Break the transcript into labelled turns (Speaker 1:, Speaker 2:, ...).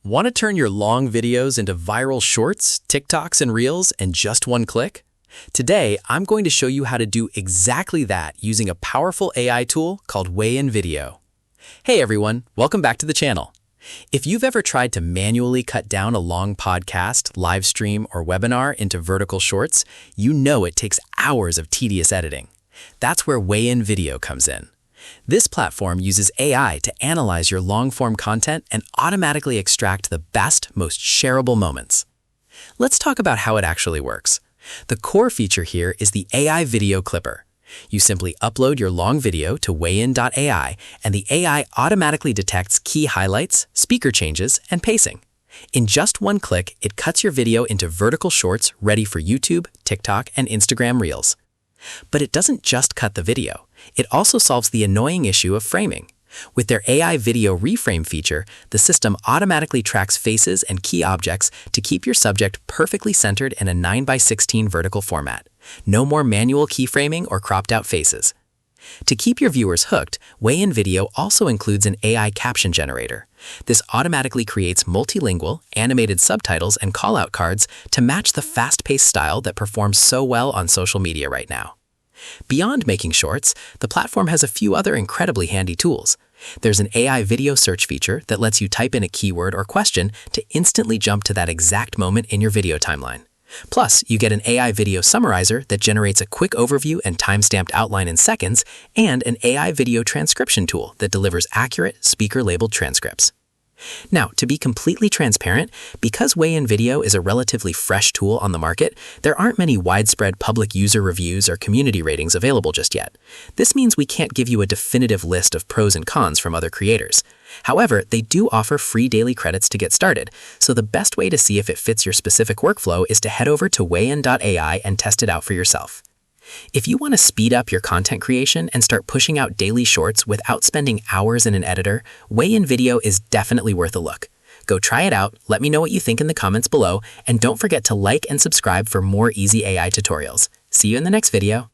Speaker 1: Want to turn your long videos into viral shorts, TikToks, and Reels in just one click? Today, I'm going to show you how to do exactly that using a powerful AI tool called WayinVideo. Hey everyone, welcome back to the channel. If you've ever tried to manually cut down a long podcast, live stream, or webinar into vertical shorts, you know it takes hours of tedious editing. That's where WayinVideo comes in. This platform uses AI to analyze your long-form content and automatically extract the best, most shareable moments. Let's talk about how it actually works. The core feature here is the AI Video Clipper. You simply upload your long video to wayin.ai, and the AI automatically detects key highlights, speaker changes, and pacing. In just one click, it cuts your video into vertical shorts ready for YouTube, TikTok, and Instagram Reels. But it doesn't just cut the video. It also solves the annoying issue of framing. With their AI Video Reframe feature, the system automatically tracks faces and key objects to keep your subject perfectly centered in a 9:16 vertical format. No more manual keyframing or cropped-out faces. To keep your viewers hooked, WayinVideo also includes an AI caption generator. This automatically creates multilingual, animated subtitles and call-out cards to match the fast-paced style that performs so well on social media right now. Beyond making shorts, the platform has a few other incredibly handy tools. There's an AI video search feature that lets you type in a keyword or question to instantly jump to that exact moment in your video timeline. Plus, you get an AI video summarizer that generates a quick overview and time-stamped outline in seconds, and an AI video transcription tool that delivers accurate, speaker-labeled transcripts. Now, to be completely transparent, because WayinVideo is a relatively fresh tool on the market, there aren't many widespread public user reviews or community ratings available just yet. This means we can't give you a definitive list of pros and cons from other creators. However, they do offer free daily credits to get started, so the best way to see if it fits your specific workflow is to head over to wayin.ai and test it out for yourself. If you want to speed up your content creation and start pushing out daily shorts without spending hours in an editor, WayinVideo is definitely worth a look. Go try it out, let me know what you think in the comments below, and don't forget to like and subscribe for more easy AI tutorials. See you in the next video.